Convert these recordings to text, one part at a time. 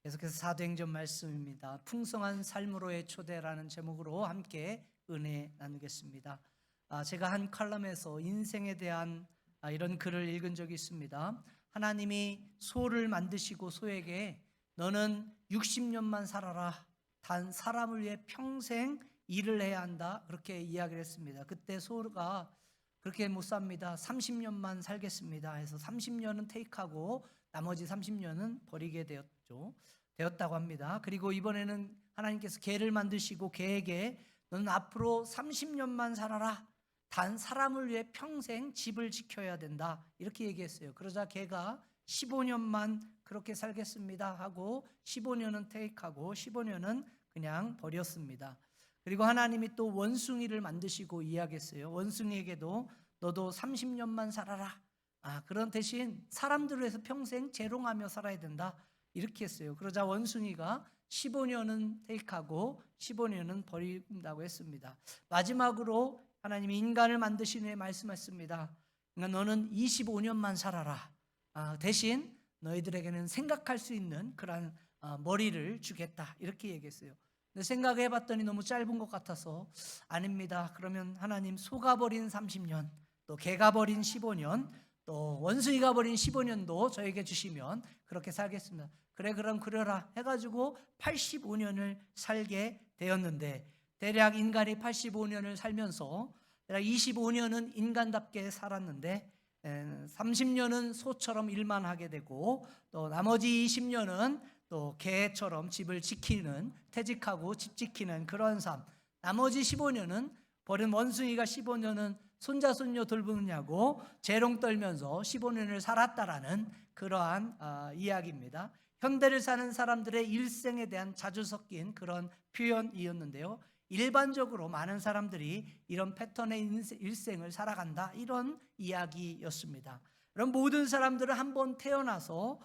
계속해서 사도행전 말씀입니다. 풍성한 삶으로의 초대라는 제목으로 함께 은혜 나누겠습니다. 제가 한 칼럼에서 인생에 대한 이런 글을 읽은 적이 있습니다. 하나님이 소를 만드시고 소에게 너는 60년만 살아라. 단 사람을 위해 평생 일을 해야 한다. 그렇게 이야기를 했습니다. 그때 소가 그렇게 못 삽니다. 30년만 살겠습니다 해서 30년은 테이크하고 나머지 30년은 버리게 되었다고 합니다. 그리고 이번에는 하나님께서 개를 만드시고 개에게 너는 앞으로 30년만 살아라. 단 사람을 위해 평생 집을 지켜야 된다. 이렇게 얘기했어요. 그러자 개가 15년만 그렇게 살겠습니다 하고 15년은 테이크하고 15년은 그냥 버렸습니다. 그리고 하나님이 또 원숭이를 만드시고 이야기했어요. 원숭이에게도 너도 30년만 살아라. 그런 대신 사람들을 위해서 평생 재롱하며 살아야 된다. 이렇게 했어요. 그러자 원숭이가 15년은 테이크하고 15년은 버린다고 했습니다. 마지막으로 하나님이 인간을 만드신 후에 말씀했습니다. 그러니까 너는 25년만 살아라. 대신 너희들에게는 생각할 수 있는 그런 머리를 주겠다. 이렇게 얘기했어요. 근데 생각해 봤더니 너무 짧은 것 같아서 아닙니다. 그러면 하나님 소가 버린 30년, 또 개가 버린 15년, 또 원숭이가 버린 15년도 저에게 주시면 그렇게 살겠습니다. 그래 그럼 그려라 해가지고 85년을 살게 되었는데, 대략 인간이 85년을 살면서 대략 25년은 인간답게 살았는데 30년은 소처럼 일만 하게 되고, 또 나머지 20년은 또 개처럼 집을 지키는, 퇴직하고 집 지키는 그런 삶, 나머지 15년은 버린 원숭이가 15년은 손자 손녀 돌보느냐고 재롱 떨면서 15년을 살았다라는 그러한 이야기입니다. 현대를 사는 사람들의 일생에 대한 자주 섞인 그런 표현이었는데요. 일반적으로 많은 사람들이 이런 패턴의 일생을 살아간다, 이런 이야기였습니다. 그럼 모든 사람들은 한번 태어나서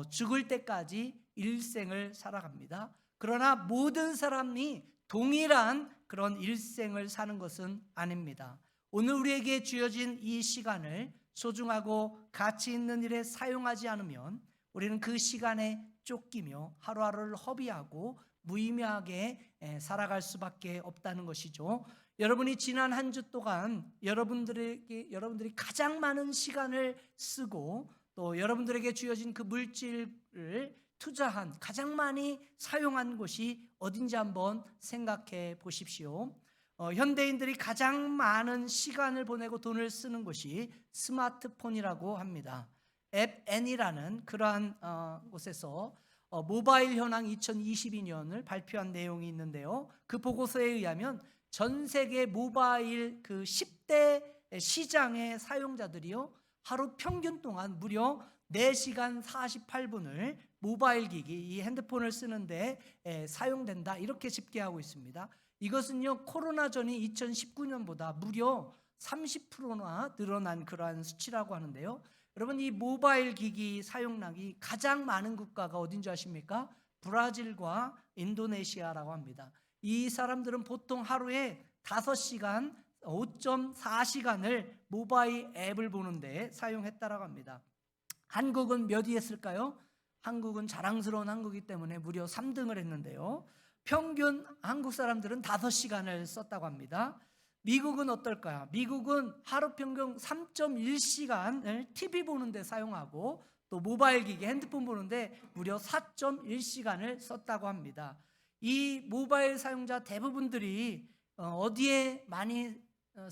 죽을 때까지 일생을 살아갑니다. 그러나 모든 사람이 동일한 그런 일생을 사는 것은 아닙니다. 오늘 우리에게 주어진 이 시간을 소중하고 가치 있는 일에 사용하지 않으면 우리는 그 시간에 쫓기며 하루하루를 허비하고 무의미하게 살아갈 수밖에 없다는 것이죠. 여러분이 지난 한 주 동안 여러분들이 가장 많은 시간을 쓰고 또 여러분들에게 주어진 그 물질을 투자한, 가장 많이 사용한 곳이 어딘지 한번 생각해 보십시오. 현대인들이 가장 많은 시간을 보내고 돈을 쓰는 곳이 스마트폰이라고 합니다. 앱 N이라는 그러한 곳에서 모바일 현황 2022년을 발표한 내용이 있는데요. 그 보고서에 의하면 전 세계 모바일 그 10대 시장의 사용자들이요, 하루 평균 동안 무려 4시간 48분을 모바일 기기, 이 핸드폰을 쓰는데 사용된다, 이렇게 집계하고 있습니다. 이것은요, 코로나 전이 2019년보다 무려 30%나 늘어난 그러한 수치라고 하는데요. 여러분, 이 모바일 기기 사용량이 가장 많은 국가가 어딘지 아십니까? 브라질과 인도네시아라고 합니다. 이 사람들은 보통 하루에 5시간, 5.4시간을 모바일 앱을 보는데 사용했다라고 합니다. 한국은 몇 위 했을까요? 한국은 자랑스러운 한국이기 때문에 무려 3등을 했는데요. 평균 한국 사람들은 5시간을 썼다고 합니다. 미국은 어떨까요? 미국은 하루 평균 3.1시간을 TV 보는데 사용하고, 또 모바일 기기, 핸드폰 보는데 무려 4.1시간을 썼다고 합니다. 이 모바일 사용자 대부분들이 어디에 많이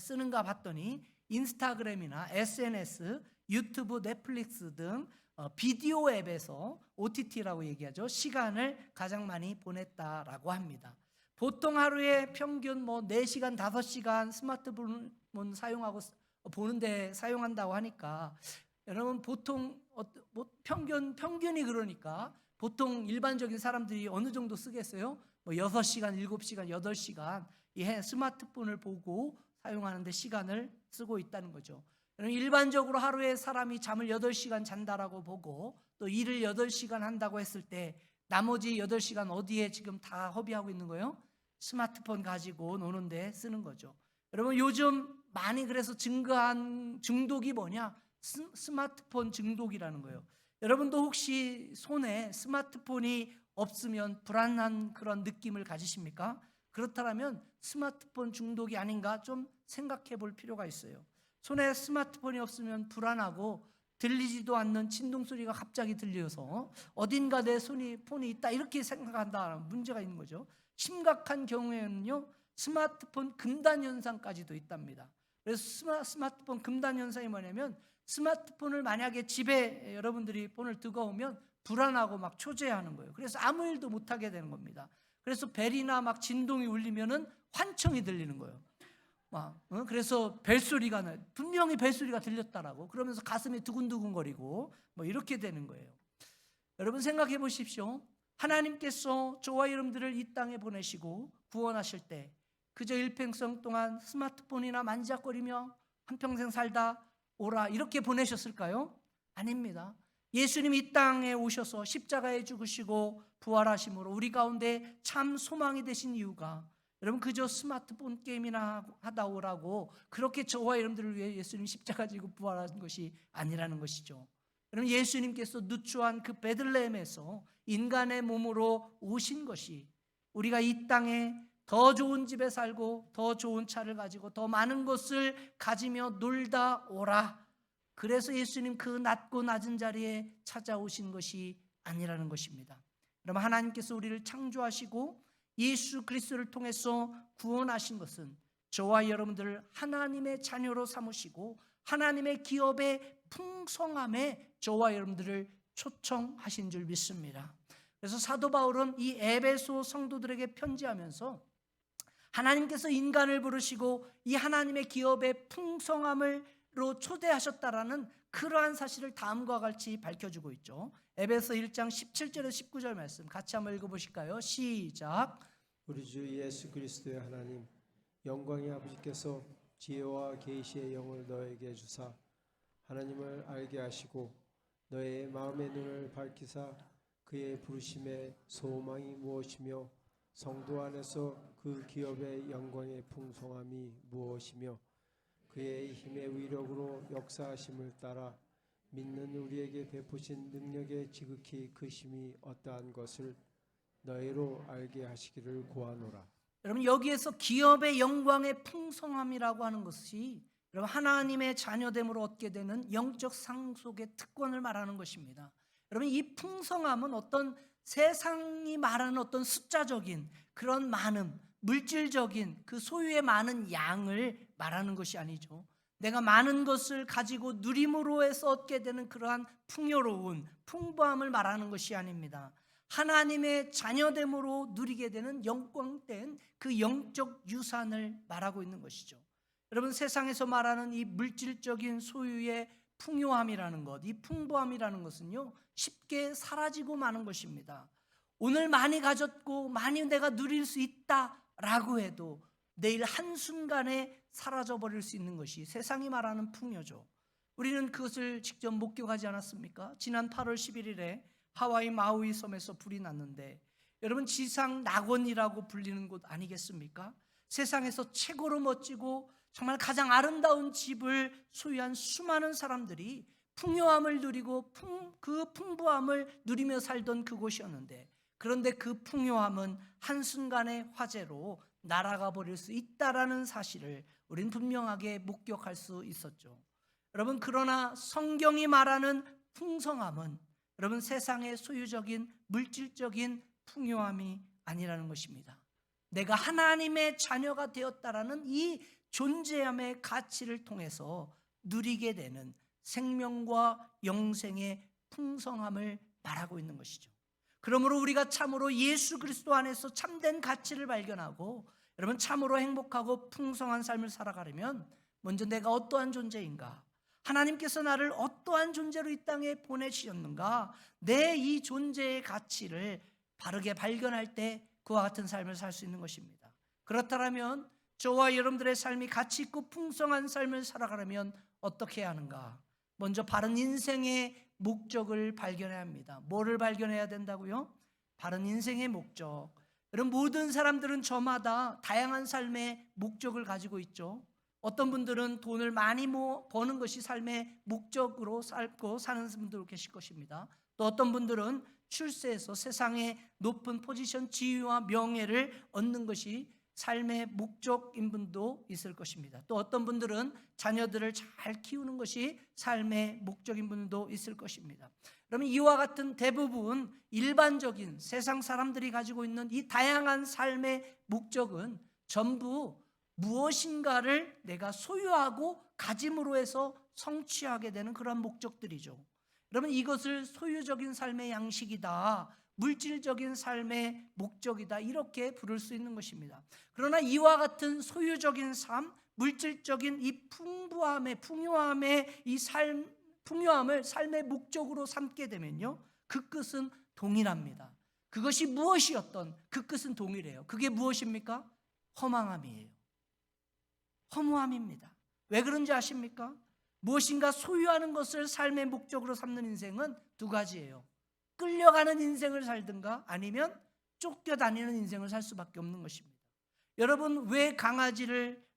쓰는가 봤더니 인스타그램이나 SNS, 유튜브, 넷플릭스 등 비디오 앱에서, OTT라고 얘기하죠, 시간을 가장 많이 보냈다라고 합니다. 보통 하루에 평균 4시간, 5시간 스마트폰 사용하고 보는데 사용한다고 하니까, 여러분 보통 평균이 그러니까 보통 일반적인 사람들이 어느 정도 쓰겠어요? 6시간, 7시간, 8시간 이 스마트폰을 보고 사용하는데 시간을 쓰고 있다는 거죠. 일반적으로 하루에 사람이 잠을 8시간 잔다라고 보고 또 일을 8시간 한다고 했을 때 나머지 8시간 어디에 지금 다 허비하고 있는 거예요? 스마트폰 가지고 노는데 쓰는 거죠. 여러분, 요즘 많이 그래서 증가한 중독이 뭐냐? 스마트폰 중독이라는 거예요. 여러분도 혹시 손에 스마트폰이 없으면 불안한 그런 느낌을 가지십니까? 그렇다면 스마트폰 중독이 아닌가 좀 생각해 볼 필요가 있어요. 손에 스마트폰이 없으면 불안하고 들리지도 않는 진동 소리가 갑자기 들려서 어딘가 내 폰이 있다 이렇게 생각한다는 문제가 있는 거죠. 심각한 경우에는요, 스마트폰 금단 현상까지도 있답니다. 그래서 스마트폰 금단 현상이 뭐냐면, 스마트폰을 만약에 집에 여러분들이 폰을 두고 오면 불안하고 막 초조해하는 거예요. 그래서 아무 일도 못하게 되는 겁니다. 그래서 벨이나 막 진동이 울리면은 환청이 들리는 거예요. 그래서 벨소리가 나요. 분명히 벨소리가 들렸다라고. 그러면서 가슴이 두근두근거리고 뭐 이렇게 되는 거예요. 여러분 생각해 보십시오. 하나님께서 저와 여러분들을 이 땅에 보내시고 구원하실 때 그저 일평생 동안 스마트폰이나 만지작거리며 한평생 살다 오라 이렇게 보내셨을까요? 아닙니다. 예수님이 이 땅에 오셔서 십자가에 죽으시고 부활하심으로 우리 가운데 참 소망이 되신 이유가, 여러분 그저 스마트폰 게임이나 하다 오라고 그렇게 저와 여러분들을 위해 예수님 십자가 지고 부활하신 것이 아니라는 것이죠. 여러분 예수님께서 누추한 그 베들레헴에서 인간의 몸으로 오신 것이 우리가 이 땅에 더 좋은 집에 살고 더 좋은 차를 가지고 더 많은 것을 가지며 놀다 오라, 그래서 예수님 그 낮고 낮은 자리에 찾아오신 것이 아니라는 것입니다. 여러분 하나님께서 우리를 창조하시고 예수 그리스도를 통해서 구원하신 것은 저와 여러분들을 하나님의 자녀로 삼으시고 하나님의 기업의 풍성함에 저와 여러분들을 초청하신 줄 믿습니다. 그래서 사도 바울은 이 에베소 성도들에게 편지하면서 하나님께서 인간을 부르시고 이 하나님의 기업의 풍성함으로 초대하셨다라는 그러한 사실을 다음과 같이 밝혀주고 있죠. 에베소 1장 17절에서 19절 말씀 같이 한번 읽어보실까요? 시작. 우리 주 예수 그리스도의 하나님 영광의 아버지께서 지혜와 계시의 영을 너에게 주사 하나님을 알게 하시고 너의 마음의 눈을 밝히사 그의 부르심의 소망이 무엇이며 성도 안에서 그 기업의 영광의 풍성함이 무엇이며 그의 힘의 위력으로 역사하심을 따라 믿는 우리에게 베푸신 능력의 지극히 크심이 어떠한 것을 너희로 알게 하시기를 구하노라. 여러분 여기에서 기업의 영광의 풍성함이라고 하는 것이 여러분 하나님의 자녀됨으로 얻게 되는 영적 상속의 특권을 말하는 것입니다. 여러분 이 풍성함은 어떤 세상이 말하는 어떤 숫자적인 그런 많음, 물질적인 그 소유의 많은 양을 말하는 것이 아니죠. 내가 많은 것을 가지고 누림으로 해서 얻게 되는 그러한 풍요로운 풍부함을 말하는 것이 아닙니다. 하나님의 자녀됨으로 누리게 되는 영광된 그 영적 유산을 말하고 있는 것이죠. 여러분 세상에서 말하는 이 물질적인 소유의 풍요함이라는 것, 이 풍부함이라는 것은요 쉽게 사라지고 마는 것입니다. 오늘 많이 가졌고 많이 내가 누릴 수 있다라고 해도 내일 한순간에 사라져버릴 수 있는 것이 세상이 말하는 풍요죠. 우리는 그것을 직접 목격하지 않았습니까? 지난 8월 11일에 하와이 마우이 섬에서 불이 났는데 여러분 지상 낙원이라고 불리는 곳 아니겠습니까? 세상에서 최고로 멋지고 정말 가장 아름다운 집을 소유한 수많은 사람들이 풍요함을 누리고 그 풍부함을 누리며 살던 그곳이었는데, 그런데 그 풍요함은 한순간의 화재로 날아가 버릴 수 있다라는 사실을 우리는 분명하게 목격할 수 있었죠. 여러분 그러나 성경이 말하는 풍성함은 여러분 세상의 소유적인 물질적인 풍요함이 아니라는 것입니다. 내가 하나님의 자녀가 되었다라는 이 존재함의 가치를 통해서 누리게 되는 생명과 영생의 풍성함을 말하고 있는 것이죠. 그러므로 우리가 참으로 예수 그리스도 안에서 참된 가치를 발견하고 여러분 참으로 행복하고 풍성한 삶을 살아가려면 먼저 내가 어떠한 존재인가, 하나님께서 나를 어떠한 존재로 이 땅에 보내주셨는가, 내 이 존재의 가치를 바르게 발견할 때 그와 같은 삶을 살 수 있는 것입니다. 그렇다면 저와 여러분들의 삶이 가치 있고 풍성한 삶을 살아가려면 어떻게 해야 하는가? 먼저 바른 인생의 목적을 발견해야 합니다. 뭐를 발견해야 된다고요? 바른 인생의 목적. 여러분 모든 사람들은 저마다 다양한 삶의 목적을 가지고 있죠. 어떤 분들은 돈을 많이 버는 것이 삶의 목적으로 살고 사는 분들 계실 것입니다. 또 어떤 분들은 출세해서 세상의 높은 포지션, 지위와 명예를 얻는 것이 삶의 목적인 분도 있을 것입니다. 또 어떤 분들은 자녀들을 잘 키우는 것이 삶의 목적인 분도 있을 것입니다. 그러면 이와 같은 대부분 일반적인 세상 사람들이 가지고 있는 이 다양한 삶의 목적은 전부 무엇인가를 내가 소유하고 가짐으로 해서 성취하게 되는 그런 목적들이죠. 여러분, 이것을 소유적인 삶의 양식이다, 물질적인 삶의 목적이다, 이렇게 부를 수 있는 것입니다. 그러나 이와 같은 소유적인 삶, 물질적인 이 풍요함의 이 풍요함을 삶의 목적으로 삼게 되면요, 그 끝은 동일합니다. 그것이 무엇이었던 그 끝은 동일해요. 그게 무엇입니까? 허망함이에요. 허무함입니다. 왜 그런지 아십니까? 무엇인가 소유하는 것을 삶의 목적으로 삼는 인생은 두 가지예요. 끌려가는 인생을 살든가 아니면 쫓겨다니는 인생을 살 수밖에 없는 것입니다. 여러분, 왜 강아지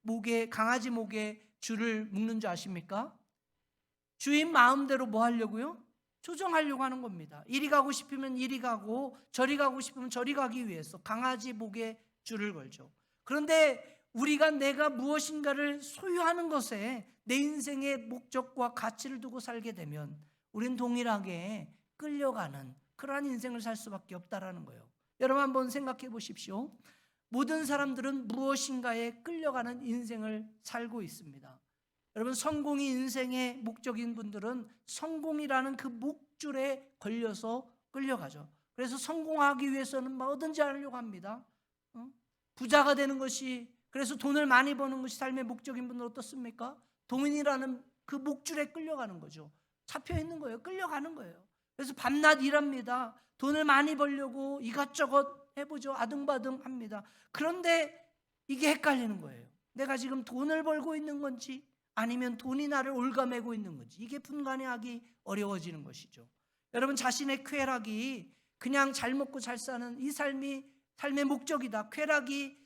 목에 줄을 묶는 줄 아십니까? 주인 마음대로 뭐 하려고요? 조정하려고 하는 겁니다. 이리 가고 싶으면 이리 가고 저리 가고 싶으면 저리 가기 위해서 강아지 목에 줄을 걸죠. 그런데 내가 무엇인가를 소유하는 것에 내 인생의 목적과 가치를 두고 살게 되면 우린 동일하게 끌려가는 그러한 인생을 살 수밖에 없다라는 거예요. 여러분, 한번 생각해 보십시오. 모든 사람들은 무엇인가에 끌려가는 인생을 살고 있습니다. 여러분, 성공이 인생의 목적인 분들은 성공이라는 그 목줄에 걸려서 끌려가죠. 그래서 성공하기 위해서는 뭐든지 하려고 합니다. 부자가 되는 것이, 그래서 돈을 많이 버는 것이 삶의 목적인 분들 어떻습니까? 돈이라는 그 목줄에 끌려가는 거죠. 잡혀 있는 거예요. 끌려가는 거예요. 그래서 밤낮 일합니다. 돈을 많이 벌려고 이것저것 해보죠. 아등바등 합니다. 그런데 이게 헷갈리는 거예요. 내가 지금 돈을 벌고 있는 건지 아니면 돈이 나를 올가매고 있는 건지, 이게 분간하기 어려워지는 것이죠. 여러분, 자신의 쾌락이 그냥 잘 먹고 잘 사는 이 삶이 삶의 목적이다, 쾌락이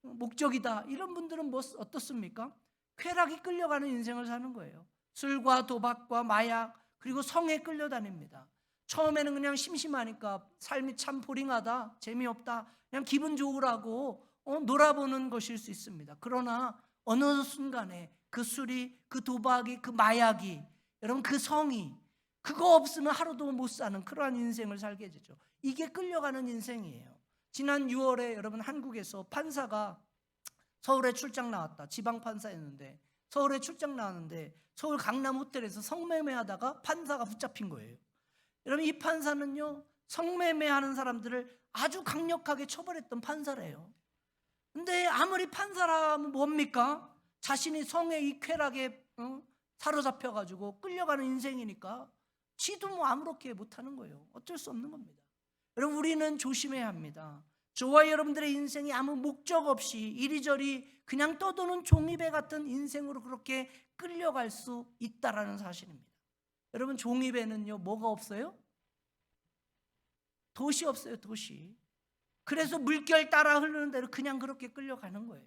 목적이다, 이런 분들은 어떻습니까? 쾌락이 끌려가는 인생을 사는 거예요. 술과 도박과 마약, 그리고 성에 끌려다닙니다. 처음에는 그냥 심심하니까 삶이 참 보링하다, 재미없다, 그냥 기분 좋으라고 놀아보는 것일 수 있습니다. 그러나 어느 순간에 그 술이, 그 도박이, 그 마약이, 여러분, 그 성이, 그거 없으면 하루도 못 사는 그러한 인생을 살게 되죠. 이게 끌려가는 인생이에요. 지난 6월에 여러분, 한국에서 판사가 서울에 출장 나왔다. 지방 판사였는데 서울에 출장 나왔는데 서울 강남 호텔에서 성매매하다가 판사가 붙잡힌 거예요. 여러분, 이 판사는요, 성매매하는 사람들을 아주 강력하게 처벌했던 판사래요. 근데 아무리 판사라면 뭡니까? 자신이 성의 이 쾌락에 사로잡혀가지고 끌려가는 인생이니까 지도 뭐 아무렇게 못하는 거예요. 어쩔 수 없는 겁니다. 여러분, 우리는 조심해야 합니다. 저와 여러분들의 인생이 아무 목적 없이 이리저리 그냥 떠도는 종이배 같은 인생으로 그렇게 끌려갈 수 있다라는 사실입니다. 여러분, 종이배는요, 뭐가 없어요? 돛이 없어요. 돛이. 그래서 물결 따라 흐르는 대로 그냥 그렇게 끌려가는 거예요.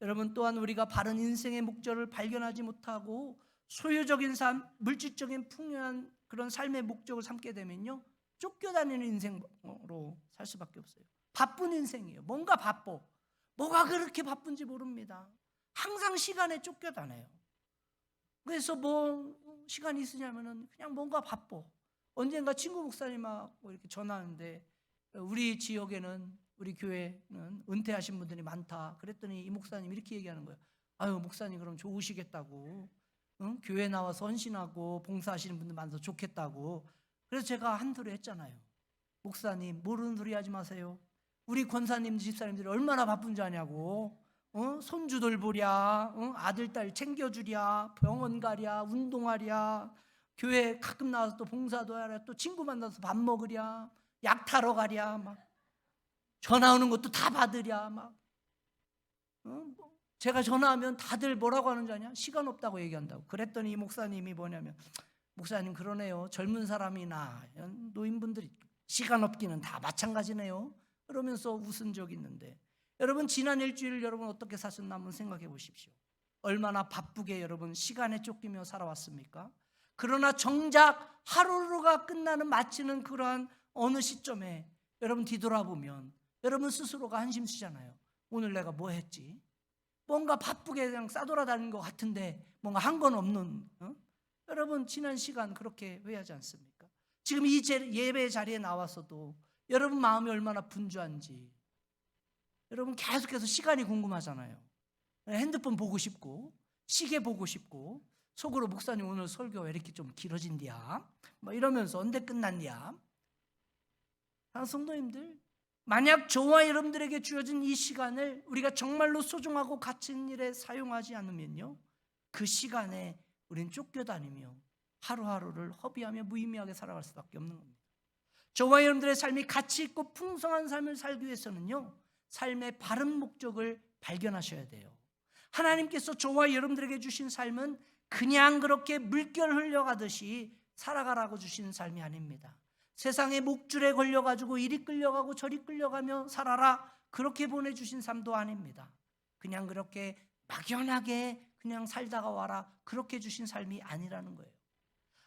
여러분, 또한 우리가 바른 인생의 목적을 발견하지 못하고 소유적인 삶, 물질적인 풍요한 그런 삶의 목적을 삼게 되면요, 쫓겨다니는 인생으로 살 수밖에 없어요. 바쁜 인생이에요. 뭔가 바빠. 뭐가 그렇게 바쁜지 모릅니다. 항상 시간에 쫓겨다녀요. 그래서 뭐 시간이 있으냐면은 그냥 뭔가 바빠. 언젠가 친구 목사님하고 이렇게 전화하는데, 우리 지역에는, 우리 교회는 은퇴하신 분들이 많다. 그랬더니 이 목사님 이렇게 얘기하는 거예요. 아유, 목사님 그럼 좋으시겠다고. 응? 교회 나와서 헌신하고 봉사하시는 분들 많아서 좋겠다고. 그래서 제가 한소리 했잖아요. 목사님, 모르는 소리 하지 마세요. 우리 권사님, 집사님들이 얼마나 바쁜지 아냐고. 손주 돌보랴, 아들, 딸 챙겨주랴, 병원 가랴, 운동하랴, 교회 가끔 나와서 또 봉사도 하랴, 또 친구 만나서 밥 먹으랴, 약 타러 가랴, 막 전화 오는 것도 다 받으랴, 막 제가 전화하면 다들 뭐라고 하는지 아냐? 시간 없다고 얘기한다고. 그랬더니 이 목사님이 뭐냐면, 목사님 그러네요. 젊은 사람이나 노인분들이 시간 없기는 다 마찬가지네요. 그러면서 웃은 적이 있는데, 여러분, 지난 일주일 여러분 어떻게 사셨나 한번 생각해 보십시오. 얼마나 바쁘게 여러분 시간에 쫓기며 살아왔습니까? 그러나 정작 하루가 끝나는 마치는 그러한 어느 시점에 여러분 뒤돌아보면 여러분 스스로가 한심쓰잖아요. 오늘 내가 뭐 했지? 뭔가 바쁘게 그냥 싸돌아다니는 것 같은데 뭔가 한 건 없는, 여러분 지난 시간 그렇게 회하지 않습니까? 지금 이 예배 자리에 나와서도 여러분 마음이 얼마나 분주한지 여러분 계속해서 시간이 궁금하잖아요. 핸드폰 보고 싶고 시계 보고 싶고 속으로 목사님 오늘 설교 왜 이렇게 좀 길어진디야? 뭐 이러면서 언제 끝났냐? 성도님들, 만약 저와 여러분들에게 주어진 이 시간을 우리가 정말로 소중하고 가치 있는 일에 사용하지 않으면요, 그 시간에 우린 쫓겨다니며 하루하루를 허비하며 무의미하게 살아갈 수밖에 없는 겁니다. 저와 여러분들의 삶이 가치 있고 풍성한 삶을 살기 위해서는요, 삶의 바른 목적을 발견하셔야 돼요. 하나님께서 저와 여러분들에게 주신 삶은 그냥 그렇게 물결 흘려가듯이 살아가라고 주신 삶이 아닙니다. 세상의 목줄에 걸려가지고 이리 끌려가고 저리 끌려가며 살아라, 그렇게 보내주신 삶도 아닙니다. 그냥 그렇게 막연하게 그냥 살다가 와라, 그렇게 주신 삶이 아니라는 거예요.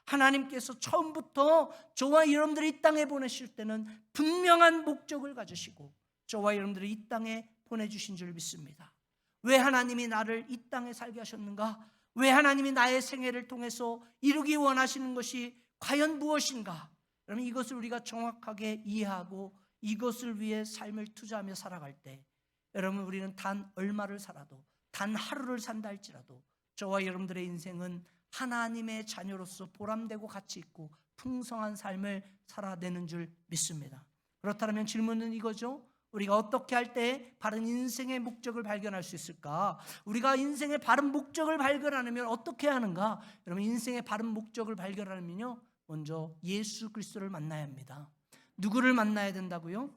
하나님께서 처음부터 저와 여러분들을 이 땅에 보내실 때는 분명한 목적을 가지시고 저와 여러분들을 이 땅에 보내주신 줄 믿습니다. 왜 하나님이 나를 이 땅에 살게 하셨는가? 왜 하나님이 나의 생애를 통해서 이루기 원하시는 것이 과연 무엇인가? 그러면 이것을 우리가 정확하게 이해하고 이것을 위해 삶을 투자하며 살아갈 때 여러분, 우리는 단 얼마를 살아도, 단 하루를 산다 할지라도 저와 여러분들의 인생은 하나님의 자녀로서 보람되고 가치 있고 풍성한 삶을 살아내는 줄 믿습니다. 그렇다면 질문은 이거죠. 우리가 어떻게 할 때 바른 인생의 목적을 발견할 수 있을까? 우리가 인생의 바른 목적을 발견하려면 어떻게 하는가? 여러분, 인생의 바른 목적을 발견하려면요, 먼저 예수 그리스도를 만나야 합니다. 누구를 만나야 된다고요?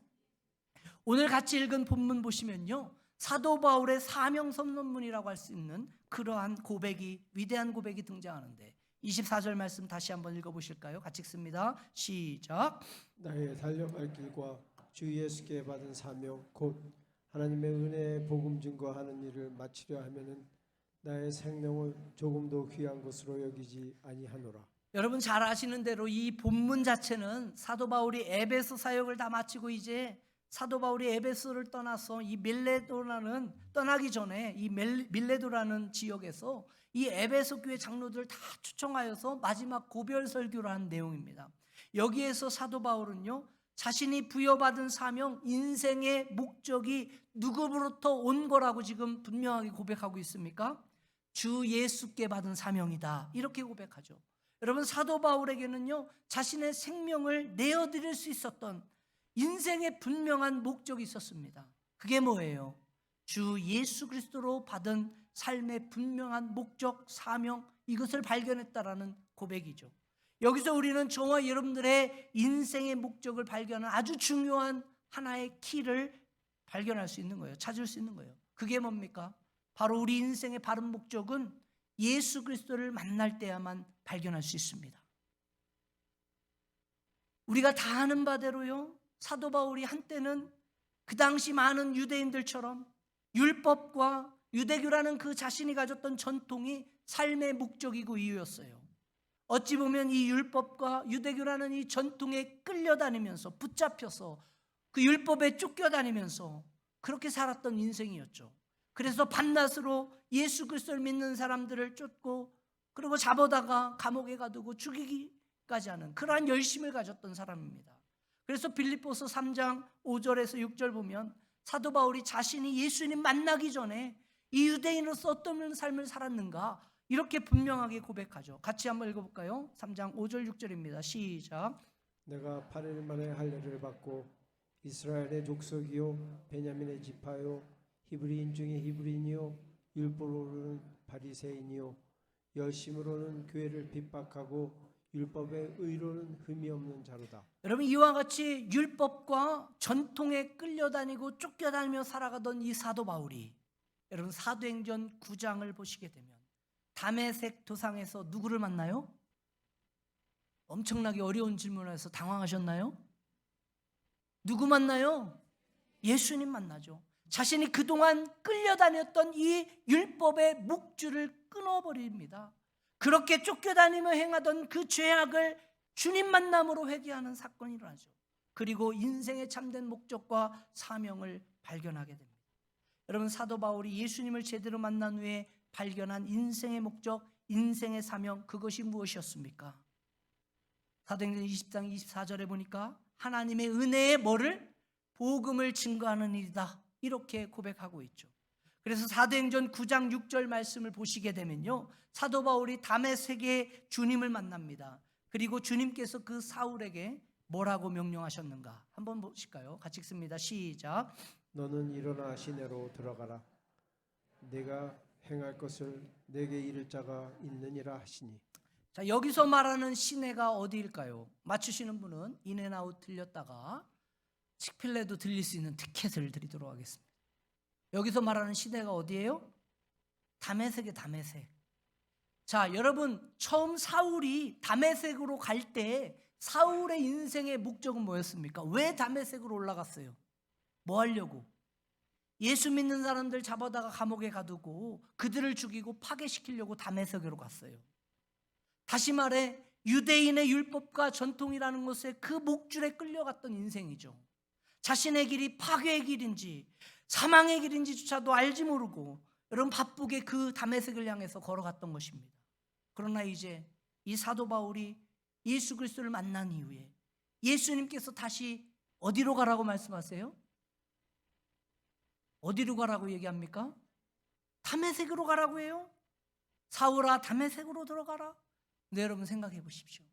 오늘 같이 읽은 본문 보시면요, 사도 바울의 사명 선언문이라고 할 수 있는 그러한 고백이, 위대한 고백이 등장하는데 24절 말씀 다시 한번 읽어보실까요? 같이 읽습니다. 시작. 나의 달려갈 길과 주 예수께 받은 사명 곧 하나님의 은혜의 복음 증거하는 일을 마치려 하면은 나의 생명을 조금도 귀한 것으로 여기지 아니하노라. 여러분 잘 아시는 대로 이 본문 자체는 사도 바울이 에베소 사역을 다 마치고 이제 사도 바울이 에베소를 떠나서 이 밀레도라는, 떠나기 전에 이 밀레도라는 지역에서 이 에베소 교회 장로들을 다 초청하여서 마지막 고별 설교를 한 내용입니다. 여기에서 사도 바울은요, 자신이 부여받은 사명, 인생의 목적이 누구로부터 온 거라고 지금 분명하게 고백하고 있습니까? 주 예수께 받은 사명이다, 이렇게 고백하죠. 여러분, 사도 바울에게는요, 자신의 생명을 내어드릴 수 있었던 인생의 분명한 목적이 있었습니다. 그게 뭐예요? 주 예수 그리스도로 받은 삶의 분명한 목적, 사명, 이것을 발견했다라는 고백이죠. 여기서 우리는 저와 여러분들의 인생의 목적을 발견하는 아주 중요한 하나의 키를 발견할 수 있는 거예요. 찾을 수 있는 거예요. 그게 뭡니까? 바로 우리 인생의 바른 목적은 예수 그리스도를 만날 때야만 발견할 수 있습니다. 우리가 다 아는 바대로요, 사도 바울이 한때는 그 당시 많은 유대인들처럼 율법과 유대교라는 그 자신이 가졌던 전통이 삶의 목적이고 이유였어요. 어찌 보면 이 율법과 유대교라는 이 전통에 끌려다니면서 붙잡혀서 그 율법에 쫓겨다니면서 그렇게 살았던 인생이었죠. 그래서 밤낮으로 예수 그리스도를 믿는 사람들을 쫓고 그리고 잡아다가 감옥에 가두고 죽이기까지 하는 그러한 열심을 가졌던 사람입니다. 그래서 빌립보서 3장 5절에서 6절 보면 사도 바울이 자신이 예수님 만나기 전에 이 유대인으로서 어떤 삶을 살았는가 이렇게 분명하게 고백하죠. 같이 한번 읽어볼까요? 3장 5절 6절입니다. 시작. 내가 8일 만에 할례를 받고 이스라엘의 족속이요 베냐민의 지파요 히브리인 중에 히브리인이요 율법으로는 바리새인이요 열심으로는 교회를 핍박하고 율법의 의로는 흠이 없는 자로다. 여러분, 이와 같이 율법과 전통에 끌려다니고 쫓겨다니며 살아가던 이 사도 바울이 여러분 사도행전 9장을 보시게 되면 다메섹 도상에서 누구를 만나요? 엄청나게 어려운 질문을 해서 당황하셨나요? 누구 만나요? 예수님 만나죠. 자신이 그동안 끌려다녔던 이 율법의 목줄을 끊어버립니다. 그렇게 쫓겨다니며 행하던 그 죄악을 주님 만남으로 회개하는 사건이 일어나죠. 그리고 인생의 참된 목적과 사명을 발견하게 됩니다. 여러분, 사도 바울이 예수님을 제대로 만난 후에 발견한 인생의 목적, 인생의 사명, 그것이 무엇이었습니까? 사도행전 20장 24절에 보니까 하나님의 은혜의 뭐를? 복음을 증거하는 일이다, 이렇게 고백하고 있죠. 그래서 사도행전 9장 6절 말씀을 보시게 되면요, 사도 바울이 다메섹에 주님을 만납니다. 그리고 주님께서 그 사울에게 뭐라고 명령하셨는가 한번 보실까요? 같이 읽습니다. 시작. 너는 일어나 시내로 들어가라. 내가 행할 것을 내게 이를 자가 있느니라 하시니. 자, 여기서 말하는 시내가 어디일까요? 맞추시는 분은 인앤아웃 들렸다가 칙필레도 들릴 수 있는 티켓을 드리도록 하겠습니다. 여기서 말하는 시내가 어디예요? 다메섹의 다메섹. 자, 여러분, 처음 사울이 다메섹으로 갈 때 사울의 인생의 목적은 뭐였습니까? 왜 다메섹으로 올라갔어요? 뭐 하려고? 예수 믿는 사람들 잡아다가 감옥에 가두고 그들을 죽이고 파괴시키려고 다메섹으로 갔어요. 다시 말해 유대인의 율법과 전통이라는 것에 그 목줄에 끌려갔던 인생이죠. 자신의 길이 파괴의 길인지 사망의 길인지조차도 알지 모르고 여러분 바쁘게 그 다메섹을 향해서 걸어갔던 것입니다. 그러나 이제 이 사도 바울이 예수 그리스도를 만난 이후에 예수님께서 다시 어디로 가라고 말씀하세요? 어디로 가라고 얘기합니까? 다메섹으로 가라고 해요. 사울아, 다메섹으로 들어가라. 근데 여러분 생각해 보십시오.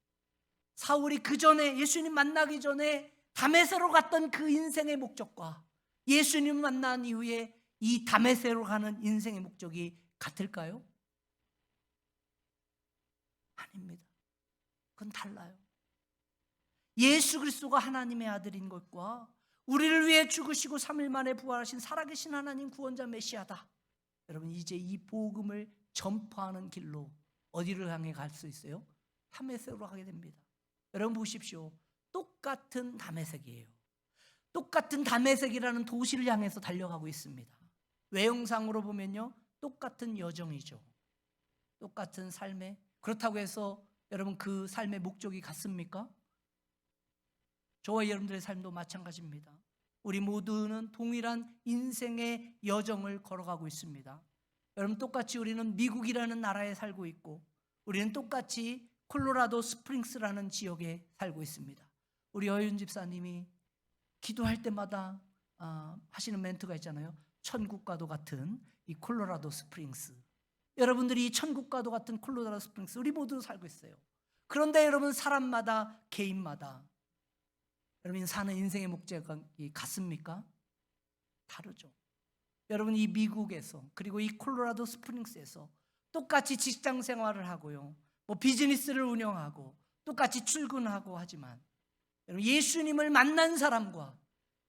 사울이 그 전에 예수님 만나기 전에 다메섹으로 갔던 그 인생의 목적과 예수님 만난 이후에 이 다메섹으로 가는 인생의 목적이 같을까요? 아닙니다. 그건 달라요. 예수 그리스도가 하나님의 아들인 것과 우리를 위해 죽으시고 3일 만에 부활하신 살아계신 하나님 구원자 메시아다. 여러분, 이제 이 복음을 전파하는 길로 어디를 향해 갈 수 있어요? 다메섹으로 가게 됩니다. 여러분 보십시오. 똑같은 다메섹이에요. 똑같은 다메섹이라는 도시를 향해서 달려가고 있습니다. 외형상으로 보면요, 똑같은 여정이죠. 똑같은 삶에. 그렇다고 해서 여러분 그 삶의 목적이 같습니까? 저와 여러분들의 삶도 마찬가지입니다. 우리 모두는 동일한 인생의 여정을 걸어가고 있습니다. 여러분, 똑같이 우리는 미국이라는 나라에 살고 있고 우리는 똑같이 콜로라도 스프링스라는 지역에 살고 있습니다. 우리 어윤 집사님이 기도할 때마다 하시는 멘트가 있잖아요. 천국과도 같은 이 콜로라도 스프링스. 여러분들이 이 천국과도 같은 콜로라도 스프링스 우리 모두 살고 있어요. 그런데 여러분, 사람마다 개인마다 여러분 사는 인생의 목적이 같습니까? 다르죠. 여러분, 이 미국에서 그리고 이 콜로라도 스프링스에서 똑같이 직장 생활을 하고요, 뭐 비즈니스를 운영하고 똑같이 출근하고 하지만 여러분, 예수님을 만난 사람과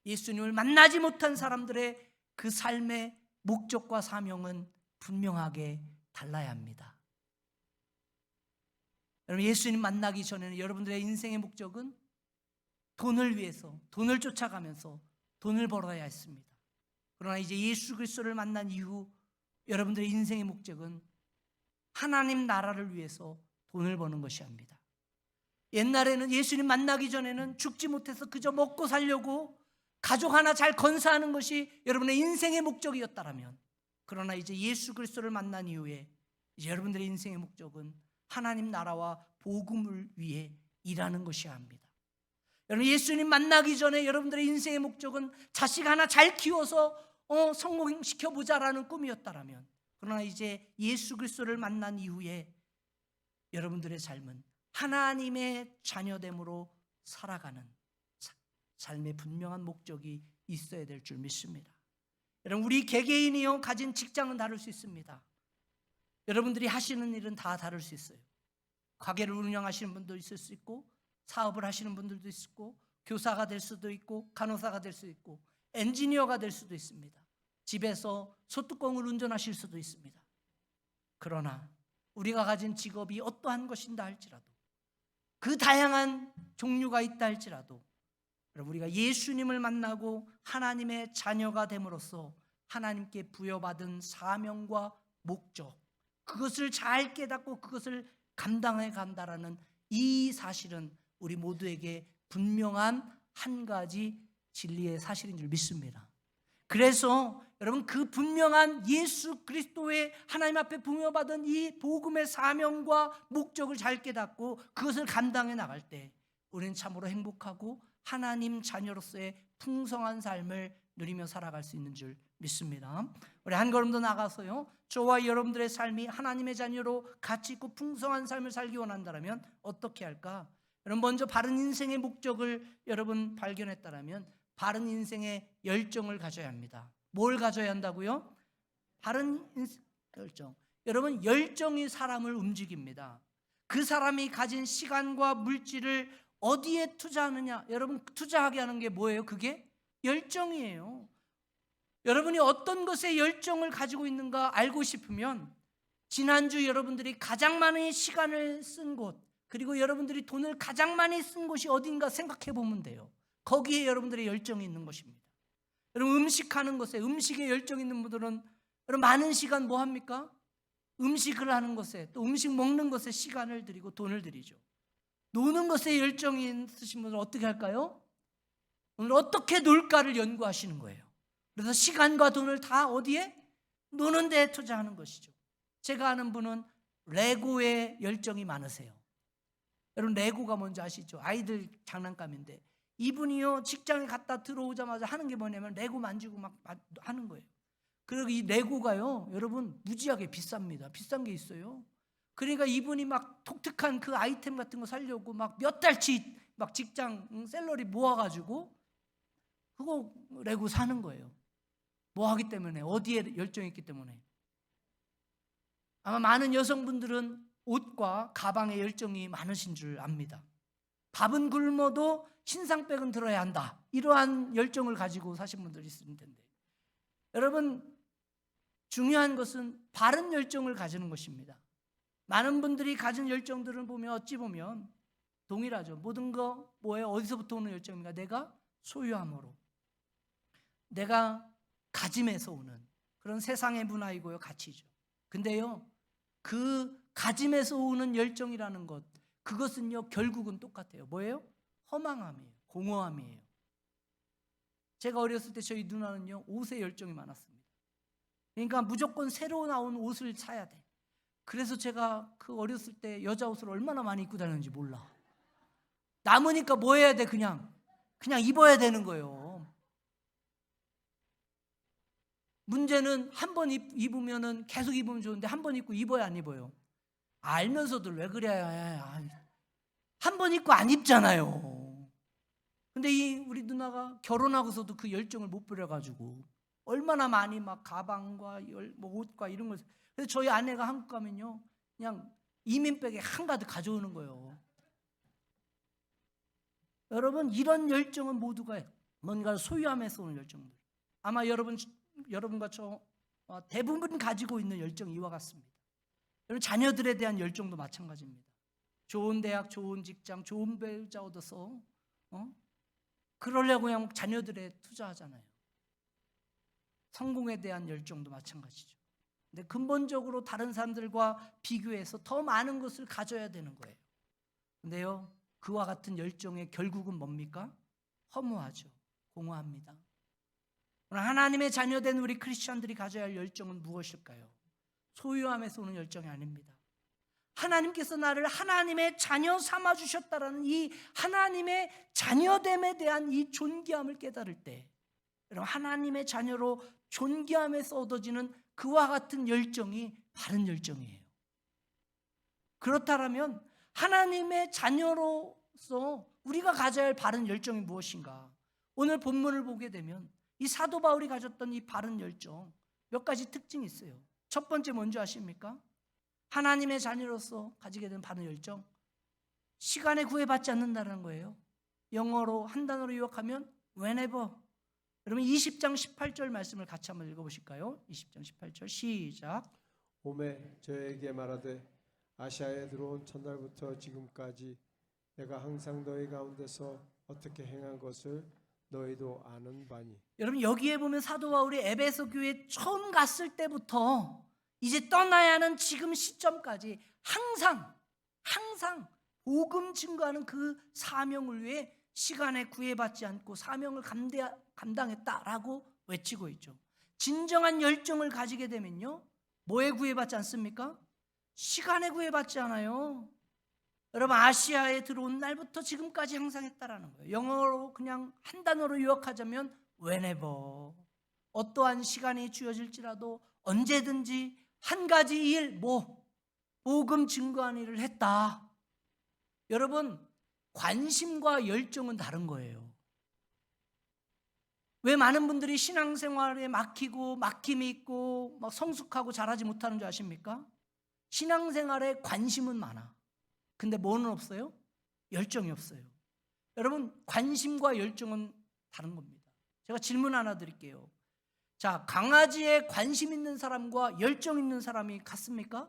예수님을 만나지 못한 사람들의 그 삶의 목적과 사명은 분명하게 달라야 합니다. 여러분, 예수님 만나기 전에는 여러분들의 인생의 목적은 돈을 위해서, 돈을 쫓아가면서 돈을 벌어야 했습니다. 그러나 이제 예수 그리스도를 만난 이후 여러분들의 인생의 목적은 하나님 나라를 위해서 돈을 버는 것이 합니다. 옛날에는 예수님 만나기 전에는 죽지 못해서 그저 먹고 살려고 가족 하나 잘 건사하는 것이 여러분의 인생의 목적이었다라면, 그러나 이제 예수 그리스도를 만난 이후에 이제 여러분들의 인생의 목적은 하나님 나라와 복음을 위해 일하는 것이어야 합니다. 여러분, 예수님 만나기 전에 여러분들의 인생의 목적은 자식 하나 잘 키워서 성공시켜보자라는 꿈이었다라면, 그러나 이제 예수 그리스도를 만난 이후에 여러분들의 삶은 하나님의 자녀됨으로 살아가는 삶의 분명한 목적이 있어야 될 줄 믿습니다. 여러분, 우리 개개인이요 가진 직장은 다를 수 있습니다. 여러분들이 하시는 일은 다 다를 수 있어요. 가게를 운영하시는 분도 있을 수 있고, 사업을 하시는 분들도 있고, 교사가 될 수도 있고, 간호사가 될 수 있고, 엔지니어가 될 수도 있습니다. 집에서 소뚜껑을 운전하실 수도 있습니다. 그러나 우리가 가진 직업이 어떠한 것인다 할지라도, 그 다양한 종류가 있다 할지라도, 우리가 예수님을 만나고 하나님의 자녀가 됨으로써 하나님께 부여받은 사명과 목적, 그것을 잘 깨닫고 그것을 감당해 간다라는 이 사실은 우리 모두에게 분명한 한 가지 진리의 사실인 줄 믿습니다. 그래서 여러분 그 분명한 예수 그리스도의 하나님 앞에 부여받은 이 복음의 사명과 목적을 잘 깨닫고 그것을 감당해 나갈 때 우리는 참으로 행복하고 하나님 자녀로서의 풍성한 삶을 누리며 살아갈 수 있는 줄 믿습니다. 우리 한 걸음 더 나가서요, 저와 여러분들의 삶이 하나님의 자녀로 가치 있고 풍성한 삶을 살기 원한다면 어떻게 할까? 여러분 먼저 바른 인생의 목적을 여러분 발견했다면 바른 인생의 열정을 가져야 합니다. 뭘 가져야 한다고요? 바른 열정. 여러분 열정이 사람을 움직입니다. 그 사람이 가진 시간과 물질을 어디에 투자하느냐? 여러분 투자하게 하는 게 뭐예요? 그게 열정이에요. 여러분이 어떤 것에 열정을 가지고 있는가 알고 싶으면 지난주 여러분들이 가장 많은 시간을 쓴 곳, 그리고 여러분들이 돈을 가장 많이 쓴 곳이 어딘가 생각해 보면 돼요. 거기에 여러분들의 열정이 있는 것입니다. 여러분 음식하는 것에, 음식에 열정 있는 분들은 여러분 많은 시간 뭐 합니까? 음식을 하는 것에, 또 음식 먹는 것에 시간을 들이고 돈을 들이죠. 노는 것에 열정이 있으신 분들은 어떻게 할까요? 오늘 어떻게 놀까를 연구하시는 거예요. 그래서 시간과 돈을 다 어디에? 노는 데 투자하는 것이죠. 제가 아는 분은 레고에 열정이 많으세요. 여러분 레고가 뭔지 아시죠? 아이들 장난감인데 이분이요 직장에 갔다 들어오자마자 하는 게 뭐냐면 레고 만지고 막 하는 거예요. 그리고 이 레고가요 여러분 무지하게 비쌉니다. 비싼 게 있어요. 그러니까 이분이 막 독특한 그 아이템 같은 거 사려고 막 몇 달치 막 직장 샐러리 모아가지고 그거 레고 사는 거예요. 뭐 하기 때문에? 어디에 열정이 있기 때문에? 아마 많은 여성분들은 옷과 가방에 열정이 많으신 줄 압니다. 밥은 굶어도 신상백은 들어야 한다. 이러한 열정을 가지고 사신 분들이 있을 텐데, 여러분 중요한 것은 바른 열정을 가지는 것입니다. 많은 분들이 가진 열정들을 보면 어찌 보면 동일하죠. 모든 거 뭐예요? 어디서부터 오는 열정입니까? 내가 소유함으로, 내가 가짐에서 오는 그런 세상의 문화이고요, 가치죠. 근데요 그 가짐에서 오는 열정이라는 것, 그것은요 결국은 똑같아요. 뭐예요? 허망함이에요. 공허함이에요. 제가 어렸을 때 저희 누나는요 옷에 열정이 많았습니다. 그러니까 무조건 새로 나온 옷을 사야 돼. 그래서 제가 그 어렸을 때 여자 옷을 얼마나 많이 입고 다녔는지 몰라. 남으니까 뭐 해야 돼? 그냥 입어야 되는 거예요. 문제는 한 번 입으면은 계속 입으면 좋은데 한 번 입고 입어야 안 입어요? 알면서도 왜 그래야 해? 한 번 입고 안 입잖아요. 근데 이 우리 누나가 결혼하고서도 그 열정을 못 부려가지고 얼마나 많이 막 가방과 뭐 옷과 이런 걸. 그래서 저희 아내가 한국 가면요 그냥 이민백에 한가득 가져오는 거예요. 여러분 이런 열정은 모두가 뭔가를 소유함에서 오는 열정들. 아마 여러분과 저 대부분 가지고 있는 열정이 이와 같습니다. 여러분 자녀들에 대한 열정도 마찬가지입니다. 좋은 대학, 좋은 직장, 좋은 배우자 얻어서 그러려고 그냥 자녀들에 투자하잖아요. 성공에 대한 열정도 마찬가지죠. 근데 근본적으로 다른 사람들과 비교해서 더 많은 것을 가져야 되는 거예요. 근데요 그와 같은 열정의 결국은 뭡니까? 허무하죠. 공허합니다. 오늘 하나님의 자녀된 우리 크리스천들이 가져야 할 열정은 무엇일까요? 소유함에서 오는 열정이 아닙니다. 하나님께서 나를 하나님의 자녀 삼아 주셨다라는 이 하나님의 자녀됨에 대한 이 존귀함을 깨달을 때, 여러분 하나님의 자녀로 존귀함에서 얻어지는 그와 같은 열정이 바른 열정이에요. 그렇다면 하나님의 자녀로서 우리가 가져야 할 바른 열정이 무엇인가? 오늘 본문을 보게 되면 이 사도 바울이 가졌던 이 바른 열정 몇 가지 특징이 있어요. 첫 번째 뭔지 아십니까? 하나님의 자녀로서 가지게 된 바른 열정, 시간에 구애받지 않는다는 거예요. 영어로 한 단어로 요약하면 whenever. 여러분 20장 18절 말씀을 같이 한번 읽어보실까요? 20장 18절 시작. 오매 저에게 말하되 아시아에 들어온 첫날부터 지금까지 내가 항상 너희 가운데서 어떻게 행한 것을 너희도 아는 바니. 여러분 여기에 보면 사도 바울이 에베소 교회에 처음 갔을 때부터 이제 떠나야 하는 지금 시점까지 항상 복음 증거하는 그 사명을 위해 시간에 구애받지 않고 사명을 감당했다라고 외치고 있죠. 진정한 열정을 가지게 되면요, 뭐에 구애받지 않습니까? 시간에 구애받지 않아요. 여러분, 아시아에 들어온 날부터 지금까지 항상 했다라는 거예요. 영어로 그냥 한 단어로 요약하자면 whenever. 어떠한 시간이 주어질지라도 언제든지 한 가지 일, 복음 증거하는 일을 했다. 여러분, 관심과 열정은 다른 거예요. 왜 많은 분들이 신앙생활에 막힘이 있고 막 성숙하고 잘하지 못하는 줄 아십니까? 신앙생활에 관심은 많아. 근데 뭐는 없어요? 열정이 없어요. 여러분, 관심과 열정은 다른 겁니다. 제가 질문 하나 드릴게요. 자, 강아지에 관심 있는 사람과 열정 있는 사람이 같습니까?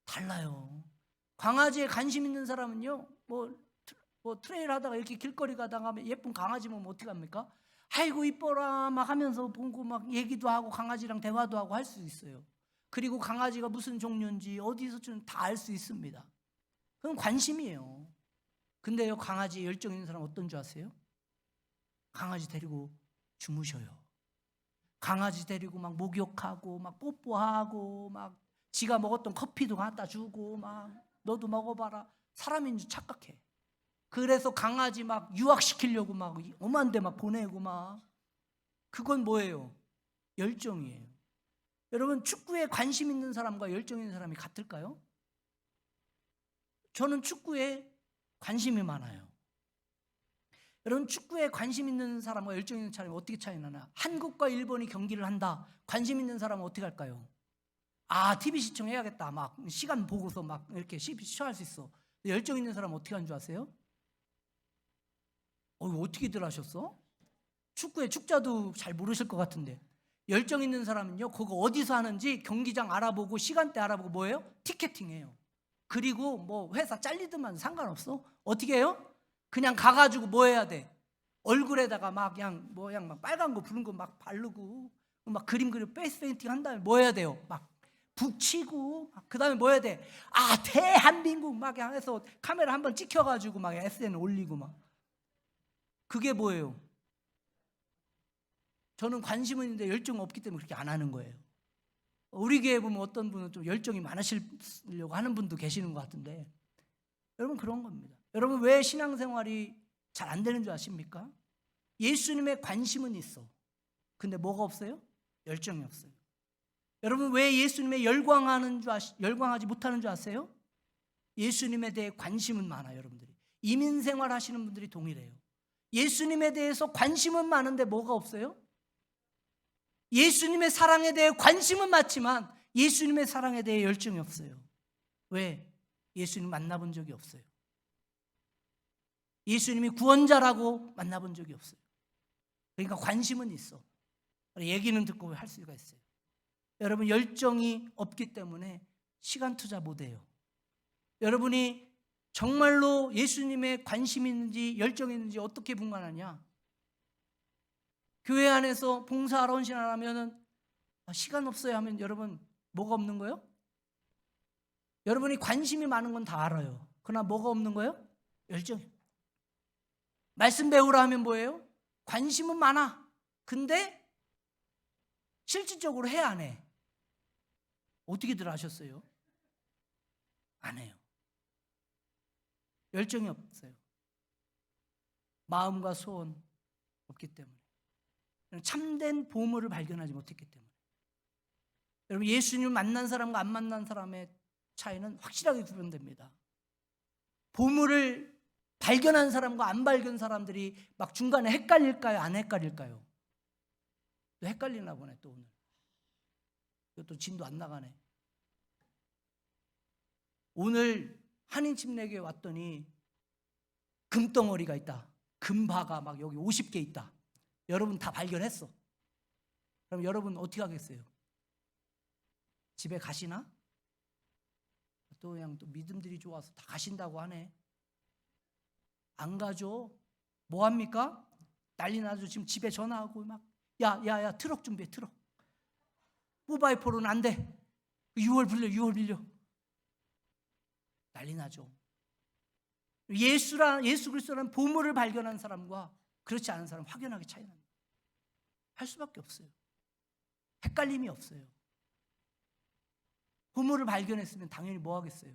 달라요. 강아지에 관심 있는 사람은요, 트레일 하다가 이렇게 길거리 가다가 예쁜 강아지 보면 어떻게 합니까? 아이고 이뻐라 막 하면서 보고 막 얘기도 하고 강아지랑 대화도 하고 할 수 있어요. 그리고 강아지가 무슨 종류인지 어디서 주는 다 알 수 있습니다. 그건 관심이에요. 근데요, 강아지에 열정 있는 사람 어떤 줄 아세요? 강아지 데리고 주무셔요. 강아지 데리고 막 목욕하고 막 뽀뽀하고 막 지가 먹었던 커피도 갖다 주고 막 너도 먹어봐라. 사람인 줄 착각해. 그래서 강아지 막 유학시키려고 막 엄한 데 막 보내고 막. 그건 뭐예요? 열정이에요. 여러분, 축구에 관심 있는 사람과 열정 있는 사람이 같을까요? 저는 축구에 관심이 많아요. 여러분, 축구에 관심 있는 사람과 열정 있는 사람이 어떻게 차이 나나? 한국과 일본이 경기를 한다. 관심 있는 사람은 어떻게 할까요? TV 시청해야겠다. 막 시간 보고서 막 이렇게 시청할 수 있어. 열정 있는 사람은 어떻게 하는 줄 아세요? 어떻게들 하셨어? 축구의 축자도 잘 모르실 것 같은데. 열정 있는 사람은요, 그거 어디서 하는지 경기장 알아보고 시간대 알아보고 뭐예요? 티켓팅해요. 그리고 뭐 회사 잘리더만 상관없어. 어떻게 해요? 그냥 가가지고 뭐 해야 돼? 얼굴에다가 막 그냥 막 빨간 거 붉은 거 막 바르고 막 그림 그리고 페이스 페인팅 한 다음에 뭐 해야 돼요? 막 북치고 그 다음에 뭐 해야 돼? 대한민국 막 해서 카메라 한번 찍혀가지고 막 SN 올리고 막. 그게 뭐예요? 저는 관심은 있는데 열정 없기 때문에 그렇게 안 하는 거예요. 우리 교회 보면 어떤 분은 좀 열정이 많으시려고 하는 분도 계시는 것 같은데, 여러분, 그런 겁니다. 여러분, 왜 신앙생활이 잘 안 되는 줄 아십니까? 예수님의 관심은 있어. 근데 뭐가 없어요? 열정이 없어요. 여러분, 왜 예수님의 열광하지 못하는 줄 아세요? 예수님에 대해 관심은 많아요. 여러분들이 이민생활 하시는 분들이 동일해요. 예수님에 대해서 관심은 많은데 뭐가 없어요? 예수님의 사랑에 대해 관심은 많지만 예수님의 사랑에 대해 열정이 없어요. 왜? 예수님 만나본 적이 없어요. 예수님이 구원자라고 만나본 적이 없어요. 그러니까 관심은 있어. 얘기는 듣고 할 수가 있어요. 여러분, 열정이 없기 때문에 시간 투자 못해요. 여러분이 정말로 예수님의 관심이 있는지 열정이 있는지 어떻게 분간하냐? 교회 안에서 봉사하러 헌신하려면 시간 없어요 하면 여러분 뭐가 없는 거예요? 여러분이 관심이 많은 건 다 알아요. 그러나 뭐가 없는 거예요? 열정이. 말씀 배우라 하면 뭐예요? 관심은 많아. 근데 실질적으로 해 안 해? 어떻게들 하셨어요? 안 해요. 열정이 없어요. 마음과 소원 없기 때문에. 참된 보물을 발견하지 못했기 때문에. 여러분, 예수님을 만난 사람과 안 만난 사람의 차이는 확실하게 구분됩니다. 보물을 발견한 사람과 안 발견한 사람들이 막 중간에 헷갈릴까요? 안 헷갈릴까요? 또 헷갈리나 보네. 또 오늘 이것도 진도 안 나가네. 오늘 한인침례교회 왔더니 금덩어리가 있다. 금바가 막 여기 50개 있다. 여러분 다 발견했어. 그럼 여러분 어떻게 하겠어요? 집에 가시나? 또 그냥 또 믿음들이 좋아서 다 가신다고 하네. 안 가죠. 뭐 합니까? 난리 나죠. 지금 집에 전화하고 막 야 트럭 준비해. 트럭. 4x4는 안 돼. 유월 빌려. 난리 나죠. 예수 그리스도라는 보물을 발견한 사람과 그렇지 않은 사람 확연하게 차이 납니다. 할 수밖에 없어요. 헷갈림이 없어요. 보물을 발견했으면 당연히 뭐 하겠어요?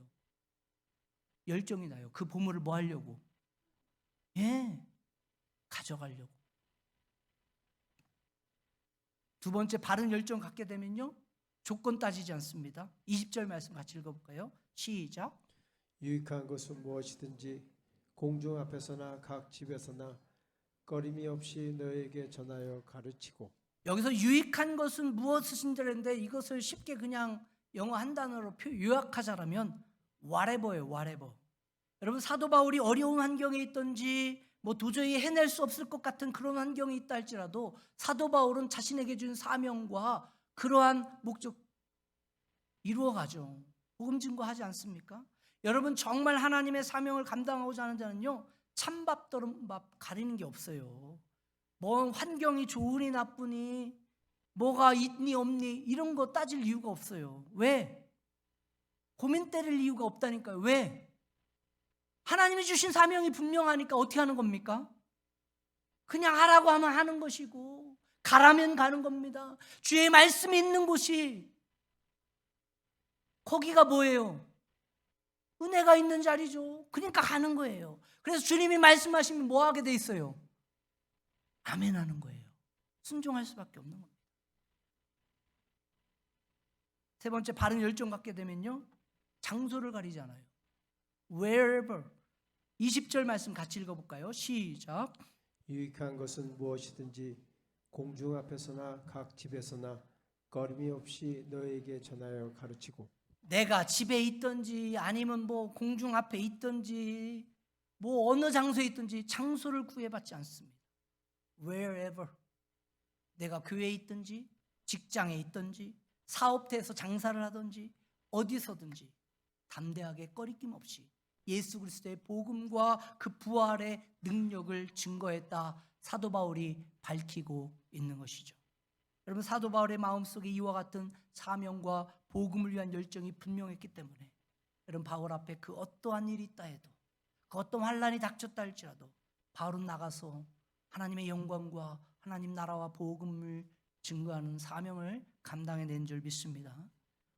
열정이 나요. 그 보물을 뭐 하려고? 가져가려고. 두 번째, 바른 열정 갖게 되면요, 조건 따지지 않습니다. 20절 말씀 같이 읽어볼까요? 시작. 유익한 것은 무엇이든지 공중 앞에서나 각 집에서나 꺼림이 없이 너에게 전하여 가르치고. 여기서 유익한 것은 무엇이든지 했는데 이것을 쉽게 그냥 영어 한 단어로 요약하자면 whatever예요. whatever. 여러분, 사도 바울이 어려운 환경에 있든지 뭐 도저히 해낼 수 없을 것 같은 그런 환경이 있다 할지라도 사도 바울은 자신에게 준 사명과 그러한 목적 이루어가죠. 복음 증거하지 않습니까? 여러분, 정말 하나님의 사명을 감당하고자 하는 자는요, 찬밥 떠른밥 가리는 게 없어요. 뭐 환경이 좋으니 나쁘니 뭐가 있니 없니 이런 거 따질 이유가 없어요. 왜? 고민 때릴 이유가 없다니까요. 왜? 하나님이 주신 사명이 분명하니까 어떻게 하는 겁니까? 그냥 하라고 하면 하는 것이고 가라면 가는 겁니다. 주의 말씀이 있는 곳이 거기가 뭐예요? 은혜가 있는 자리죠. 그러니까 가는 거예요. 그래서 주님이 말씀하시면 뭐 하게 돼 있어요? 아멘 하는 거예요. 순종할 수밖에 없는 겁니다. 세 번째, 바른 열정 갖게 되면요, 장소를 가리지 않아요. Wherever. 20절 말씀 같이 읽어볼까요? 시작. 유익한 것은 무엇이든지 공중 앞에서나 각 집에서나 거림이 없이 너에게 전하여 가르치고. 내가 집에 있든지 아니면 뭐 공중 앞에 있든지 뭐 어느 장소에 있든지 장소를 구애받지 않습니다. Wherever. 내가 교회에 있든지 직장에 있든지 사업대에서 장사를 하든지 어디서든지 담대하게 꺼리낌 없이 예수 그리스도의 복음과 그 부활의 능력을 증거했다, 사도 바울이 밝히고 있는 것이죠. 여러분, 사도 바울의 마음속에 이와 같은 사명과 복음을 위한 열정이 분명했기 때문에 여러분, 바울 앞에 그 어떠한 일이 있다 해도, 그 어떤 환난이 닥쳤다 할지라도 바울은 나가서 하나님의 영광과 하나님 나라와 복음을 증거하는 사명을 감당해낸 줄 믿습니다.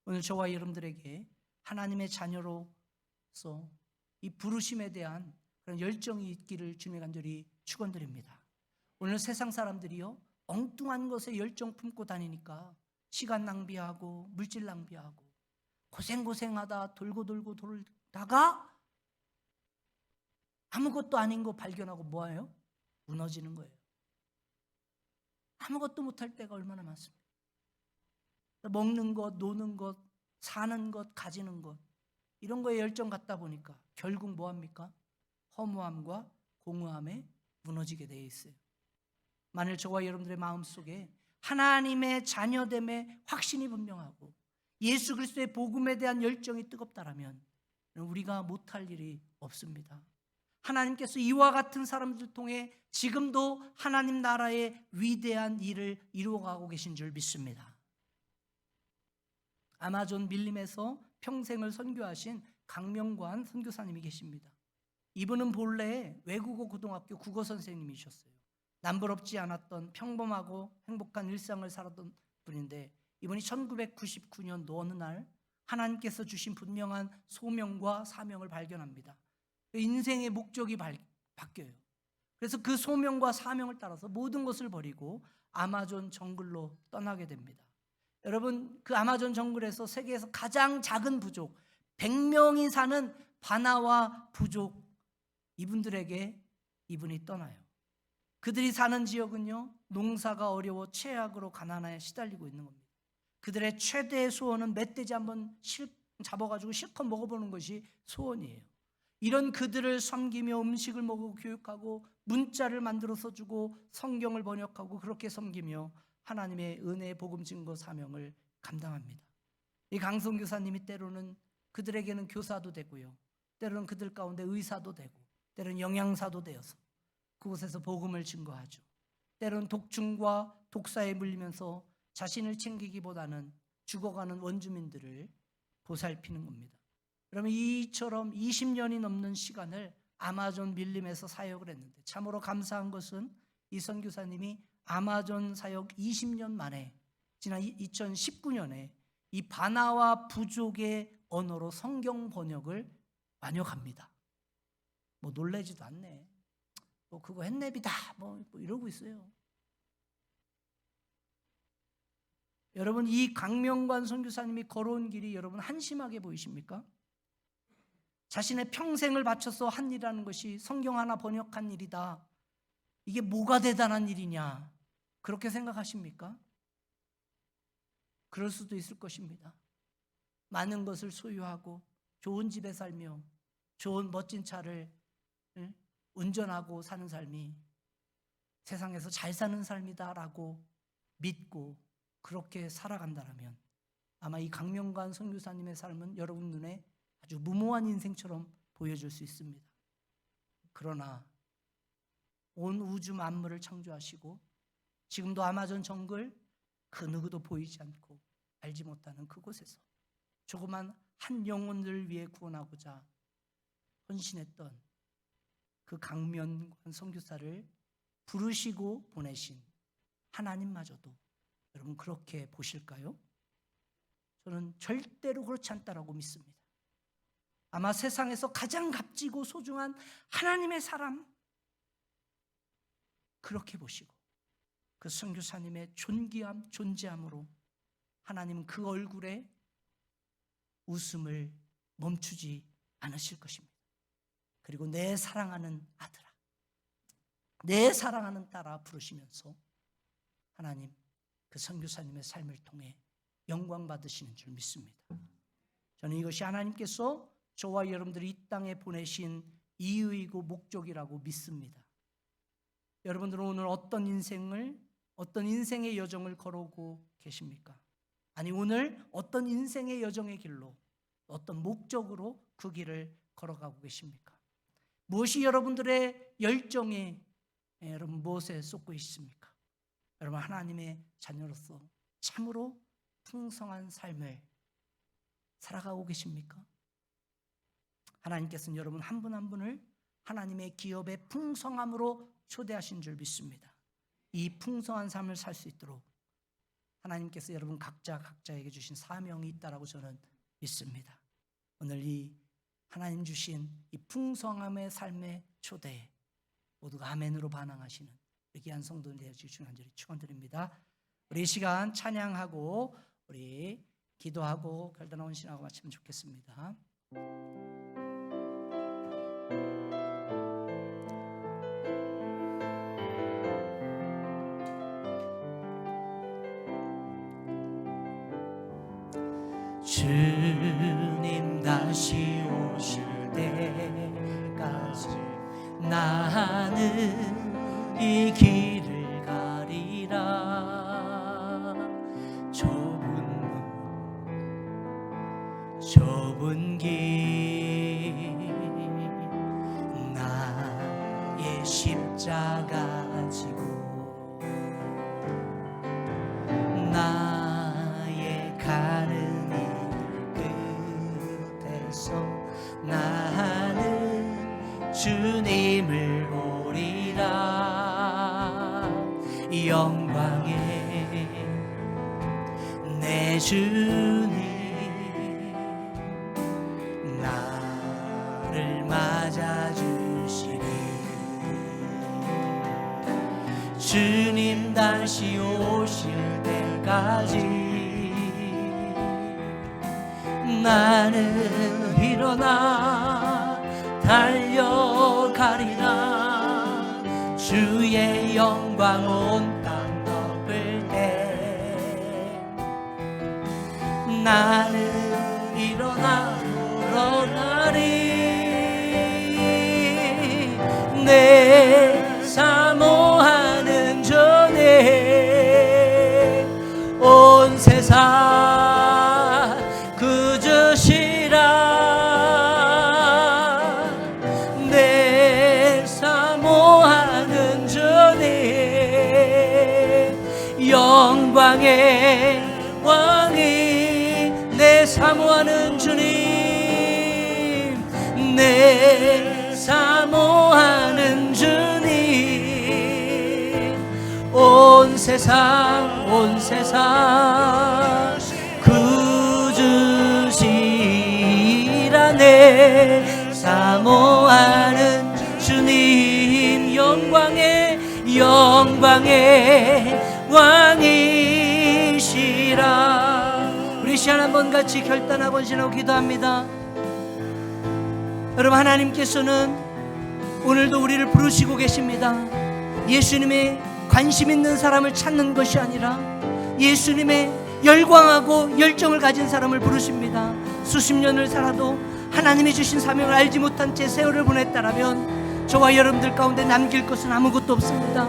오늘 저와 여러분들에게 하나님의 자녀로서 이 부르심에 대한 그런 열정이 있기를 주님의 간절히 축원드립니다. 오늘 세상 사람들이요, 엉뚱한 것에 열정 품고 다니니까 시간 낭비하고 물질 낭비하고 고생하다 돌고 돌다가 아무것도 아닌 거 발견하고 뭐예요? 무너지는 거예요. 아무것도 못할 때가 얼마나 많습니까? 먹는 것, 노는 것, 사는 것, 가지는 것, 이런 거에 열정 갖다 보니까 결국 뭐합니까? 허무함과 공허함에 무너지게 되어 있어요. 만일 저와 여러분들의 마음속에 하나님의 자녀됨의 확신이 분명하고 예수 그리스도의 복음에 대한 열정이 뜨겁다라면 우리가 못할 일이 없습니다. 하나님께서 이와 같은 사람들을 통해 지금도 하나님 나라의 위대한 일을 이루어가고 계신 줄 믿습니다. 아마존 밀림에서 평생을 선교하신 강명관 선교사님이 계십니다. 이분은 본래 외국어 고등학교 국어 선생님이셨어요. 남부럽지 않았던 평범하고 행복한 일상을 살았던 분인데 이분이 1999년도 어느 날 하나님께서 주신 분명한 소명과 사명을 발견합니다. 인생의 목적이 바뀌어요. 그래서 그 소명과 사명을 따라서 모든 것을 버리고 아마존 정글로 떠나게 됩니다. 여러분, 그 아마존 정글에서 세계에서 가장 작은 부족 100명이 사는 바나와 부족, 이분들에게 이분이 떠나요. 그들이 사는 지역은요, 농사가 어려워 최악으로 가난에 시달리고 있는 겁니다. 그들의 최대의 소원은 멧돼지 한번 잡아가지고 실컷 먹어보는 것이 소원이에요. 이런 그들을 섬기며 음식을 먹고 교육하고 문자를 만들어서 주고 성경을 번역하고 그렇게 섬기며 하나님의 은혜의 복음 증거 사명을 감당합니다. 이 강성 교사님이 때로는 그들에게는 교사도 되고요, 때로는 그들 가운데 의사도 되고, 때로는 영양사도 되어서 그곳에서 복음을 증거하죠. 때로는 독충과 독사에 물리면서 자신을 챙기기보다는 죽어가는 원주민들을 보살피는 겁니다. 그러면 이처럼 20년이 넘는 시간을 아마존 밀림에서 사역을 했는데, 참으로 감사한 것은 이 선교사님이 아마존 사역 20년 만에 지난 2019년에 이 바나와 부족의 언어로 성경 번역을 완역합니다. 뭐 놀라지도 않네. 뭐 그거 했네비다. 뭐 이러고 있어요. 여러분, 이 강명관 선교사님이 걸어온 길이 여러분 한심하게 보이십니까? 자신의 평생을 바쳐서 한 일이라는 것이 성경 하나 번역한 일이다. 이게 뭐가 대단한 일이냐? 그렇게 생각하십니까? 그럴 수도 있을 것입니다. 많은 것을 소유하고 좋은 집에 살며 좋은 멋진 차를 운전하고 사는 삶이 세상에서 잘 사는 삶이다라고 믿고 그렇게 살아간다면 아마 이 강명관 선교사님의 삶은 여러분 눈에 아주 무모한 인생처럼 보여질 수 있습니다. 그러나 온 우주 만물을 창조하시고 지금도 아마존 정글 그 누구도 보이지 않고 알지 못하는 그곳에서 조그만 한 영혼들을 위해 구원하고자 헌신했던 그 강명관 선교사를 부르시고 보내신 하나님마저도 여러분 그렇게 보실까요? 저는 절대로 그렇지 않다라고 믿습니다. 아마 세상에서 가장 값지고 소중한 하나님의 사람 그렇게 보시고 그 선교사님의 존귀함, 존재함으로 하나님은 그 얼굴에 웃음을 멈추지 않으실 것입니다. 그리고 내 사랑하는 아들아, 내 사랑하는 딸아 부르시면서 하나님 그 선교사님의 삶을 통해 영광 받으시는 줄 믿습니다. 저는 이것이 하나님께서 저와 여러분들이 이 땅에 보내신 이유이고 목적이라고 믿습니다. 여러분들은 오늘 어떤 인생의 여정을 걸어오고 계십니까? 아니 오늘 어떤 인생의 여정의 길로 어떤 목적으로 그 길을 걸어가고 계십니까? 무엇이 여러분들의 열정에 여러분 무엇에 쏟고 있습니까? 여러분 하나님의 자녀로서 참으로 풍성한 삶을 살아가고 계십니까? 하나님께서는 여러분 한 분 한 분을 하나님의 기업의 풍성함으로 초대하신 줄 믿습니다. 이 풍성한 삶을 살 수 있도록 하나님께서 여러분 각자에게 주신 사명이 있다라고 저는 믿습니다. 오늘 이 하나님 주신 이 풍성함의 삶의 초대에 모두가 아멘으로 반응하시는 귀한 성도들 되어주시기 간절히 축원드립니다. 우리 이 시간 찬양하고 우리 기도하고 결단한 헌신하고 마치면 좋겠습니다. 주님 다시 오실 때까지 나는 이 길을 가리라. 좁은 길 나의 십자가 지고 나의 가는 나는 주님을 보리라. 영광에 내 주님 나를 맞아주시리. 주님 다시 오실 때까지 나는 일어나 달려가리라. 주의 영광 온 땅 덮을 때 나는 일어나 걸어가리. 내 사모하는 전에 온 세상 그저시라. 내 사모하는 전에 영광의 왕이 사모하는 주님, 내 사모하는 주님, 온 세상 구주시라. 내 사모하는 주님, 영광의 왕이시라. 우리 시간 한번 같이 결단하고 헌신하고 기도합니다. 여러분, 하나님께서는 오늘도 우리를 부르시고 계십니다. 예수님의 관심 있는 사람을 찾는 것이 아니라 예수님의 열광하고 열정을 가진 사람을 부르십니다. 수십 년을 살아도 하나님이 주신 사명을 알지 못한 채 세월을 보냈다라면 저와 여러분들 가운데 남길 것은 아무것도 없습니다.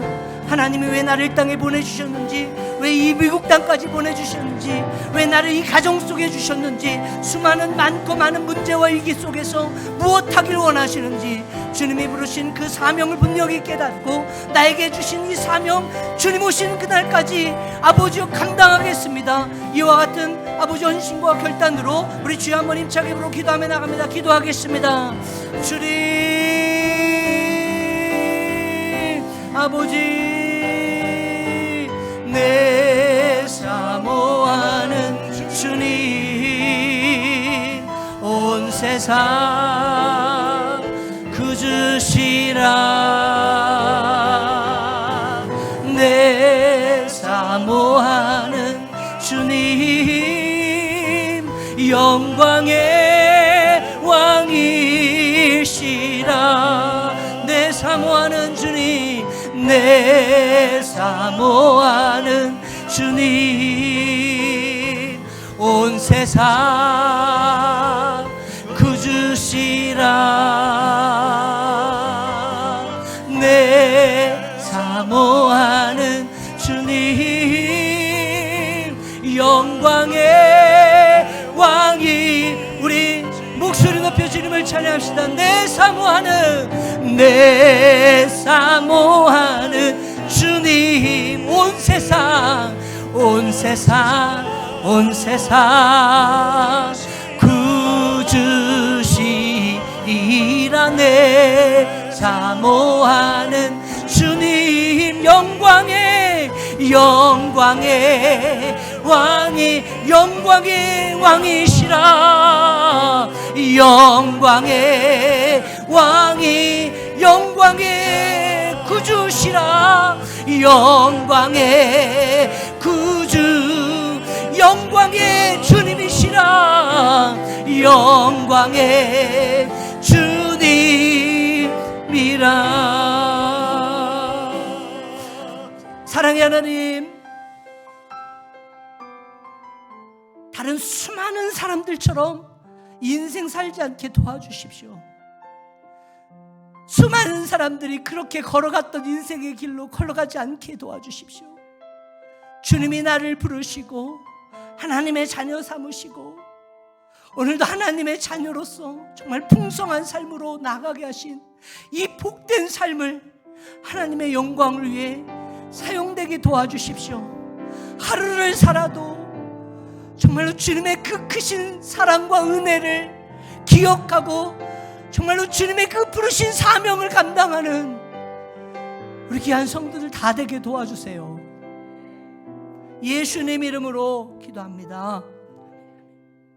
하나님이 왜 나를 이 땅에 보내주셨는지, 왜 이 미국 땅까지 보내주셨는지, 왜 나를 이 가정 속에 주셨는지, 수많은 많고 많은 문제와 위기 속에서 무엇하길 원하시는지 주님이 부르신 그 사명을 분명히 깨닫고 나에게 주신 이 사명, 주님 오시는 그날까지 아버지여 감당하겠습니다. 이와 같은 아버지 헌신과 결단으로 우리 주여 한번 힘차게 부르고 기도하며 나갑니다. 기도하겠습니다. 주님 아버지, 내 사모하는 주님, 온 세상 구주시라. 내 사모하는 주님, 영광의 왕이시라. 내 사모하는 주님, 내 사모하는 주님, 온 세상 구주시라. 내 사모하는 주님, 영광의 왕이. 우리 목소리 높여 주님을 찬양합시다. 내 사모하는 주님, 온 세상 구주시라. 내 사모하는 주님, 영광의 왕이시라. 영광의 왕이, 영광의 구주시라. 영광의 구주, 영광의 주님이시라. 영광의 주님이라. 사랑의 하나님, 다른 수많은 사람들처럼 인생 살지 않게 도와주십시오. 수많은 사람들이 그렇게 걸어갔던 인생의 길로 걸어가지 않게 도와주십시오. 주님이 나를 부르시고 하나님의 자녀 삼으시고 오늘도 하나님의 자녀로서 정말 풍성한 삶으로 나가게 하신 이 복된 삶을 하나님의 영광을 위해 사용되게 도와주십시오. 하루를 살아도 정말로 주님의 그 크신 사랑과 은혜를 기억하고 정말로 주님의 그 부르신 사명을 감당하는 우리 귀한 성도들 다 되게 도와주세요. 예수님 이름으로 기도합니다.